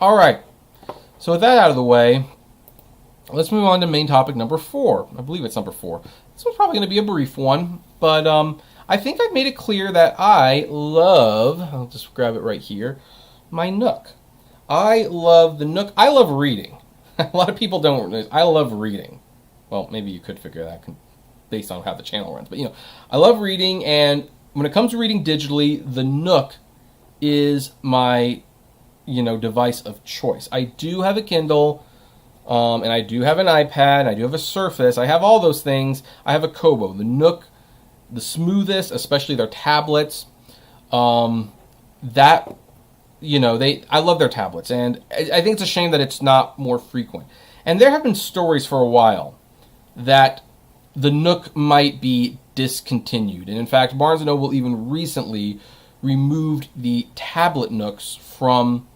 All right. So with that out of the way, let's move on to main topic number 4. I believe it's number 4. This one's probably going to be a brief one, but I think I've made it clear that I love, I'll just grab it right here, my Nook. I love the Nook. I love reading. A lot of people don't. I love reading. Well, maybe you could figure that based on how the channel runs. But, I love reading, and when it comes to reading digitally, the Nook is my, device of choice. I do have a Kindle, and I do have an iPad, I do have a Surface. I have all those things. I have a Kobo. The Nook, the smoothest, especially their tablets, I love their tablets, and I think it's a shame that it's not more frequent. And there have been stories for a while that the Nook might be discontinued. And in fact, Barnes & Noble even recently removed the tablet Nooks from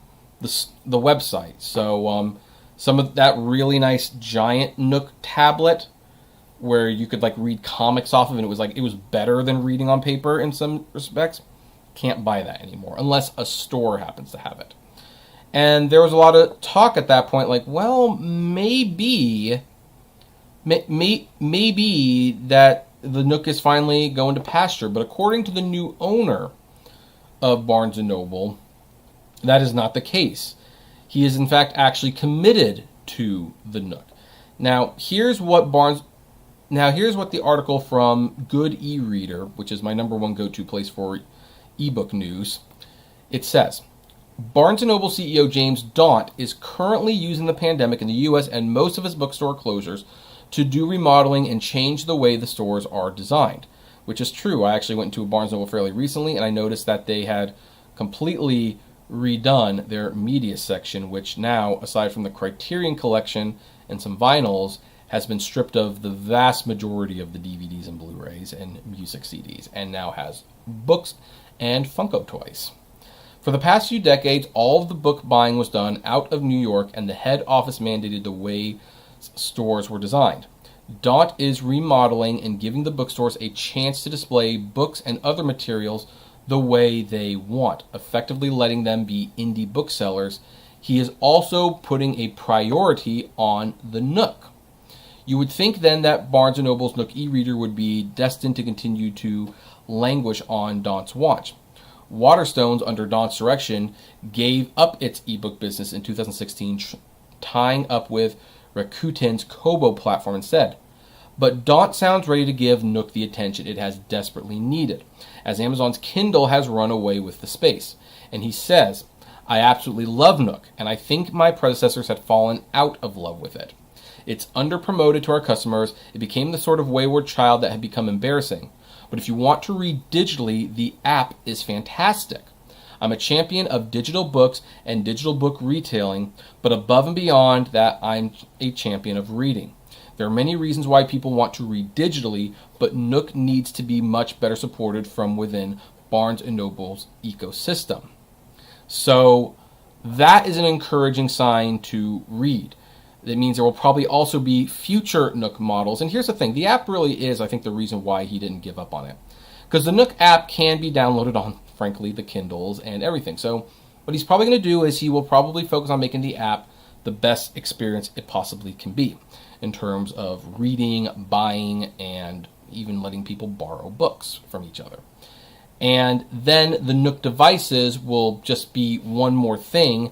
the website. So some of that really nice giant Nook tablet where you could read comics off of, and it was better than reading on paper in some respects. Can't buy that anymore unless a store happens to have it. And there was a lot of talk at that point, maybe that the Nook is finally going to pasture. But according to the new owner of Barnes & Noble, that is not the case. He is in fact actually committed to the Nook. Now here's what the article from Good e-Reader, which is my number one go-to place for ebook news. It says, Barnes & Noble CEO James Daunt is currently using the pandemic in the U.S. and most of his bookstore closures to do remodeling and change the way the stores are designed, which is true. I actually went into a Barnes & Noble fairly recently, and I noticed that they had completely redone their media section, which now, aside from the Criterion collection and some vinyls, has been stripped of the vast majority of the DVDs and Blu-rays and music CDs, and now has books and Funko toys. For the past few decades, all of the book buying was done out of New York, and the head office mandated the way stores were designed. Daunt is remodeling and giving the bookstores a chance to display books and other materials the way they want, effectively letting them be indie booksellers. He is also putting a priority on the Nook. You would think then that Barnes & Noble's Nook e-reader would be destined to continue to languish on Daunt's watch. Waterstones, under Daunt's direction, gave up its ebook business in 2016, tying up with Rakuten's Kobo platform instead. But Daunt sounds ready to give Nook the attention it has desperately needed, as Amazon's Kindle has run away with the space. And he says, I absolutely love Nook, and I think my predecessors had fallen out of love with it. It's under-promoted to our customers. It became the sort of wayward child that had become embarrassing. But if you want to read digitally, the app is fantastic. I'm a champion of digital books and digital book retailing, but above and beyond that, I'm a champion of reading. There are many reasons why people want to read digitally, but Nook needs to be much better supported from within Barnes & Noble's ecosystem. So that is an encouraging sign to read. That means there will probably also be future Nook models. And here's the thing. The app really is, I think, the reason why he didn't give up on it. Because the Nook app can be downloaded on, frankly, the Kindles and everything. So what he's probably going to do is he will probably focus on making the app the best experience it possibly can be in terms of reading, buying, and even letting people borrow books from each other. And then the Nook devices will just be one more thing.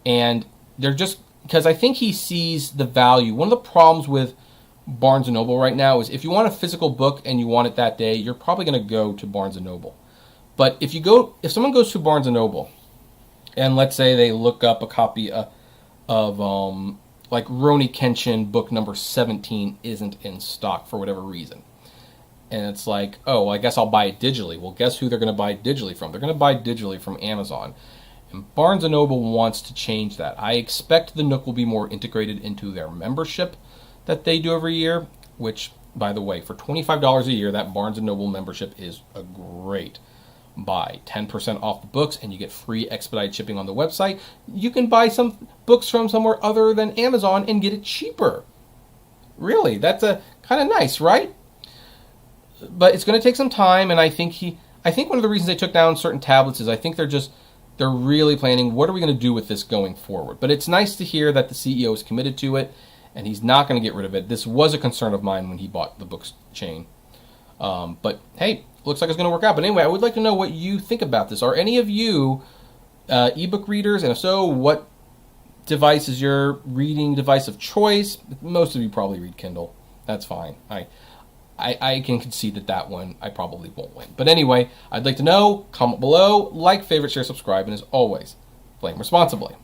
And they're just... because I think he sees the value. One of the problems with Barnes & Noble right now is if you want a physical book and you want it that day, you're probably going to go to Barnes & Noble. But if someone goes to Barnes & Noble and let's say they look up a copy of Rurouni Kenshin book number 17 isn't in stock for whatever reason. And it's like, oh, well, I guess I'll buy it digitally. Well, guess who they're going to buy it digitally from? They're going to buy it digitally from Amazon. And Barnes & Noble wants to change that. I expect the Nook will be more integrated into their membership that they do every year, which, by the way, for $25 a year, that Barnes & Noble membership is a great buy. 10% off the books, and you get free expedited shipping on the website. You can buy some books from somewhere other than Amazon and get it cheaper. Really, that's a kind of nice, right? But it's going to take some time, and I think one of the reasons they took down certain tablets is I think they're they're really planning, what are we going to do with this going forward? But it's nice to hear that the CEO is committed to it, and he's not going to get rid of it. This was a concern of mine when he bought the books chain. But hey, looks like it's going to work out. But anyway, I would like to know what you think about this. Are any of you ebook readers? And if so, what device is your reading device of choice? Most of you probably read Kindle. That's fine. I can concede that one I probably won't win. But anyway, I'd like to know. Comment below. Like, favorite, share, subscribe. And as always, blame responsibly.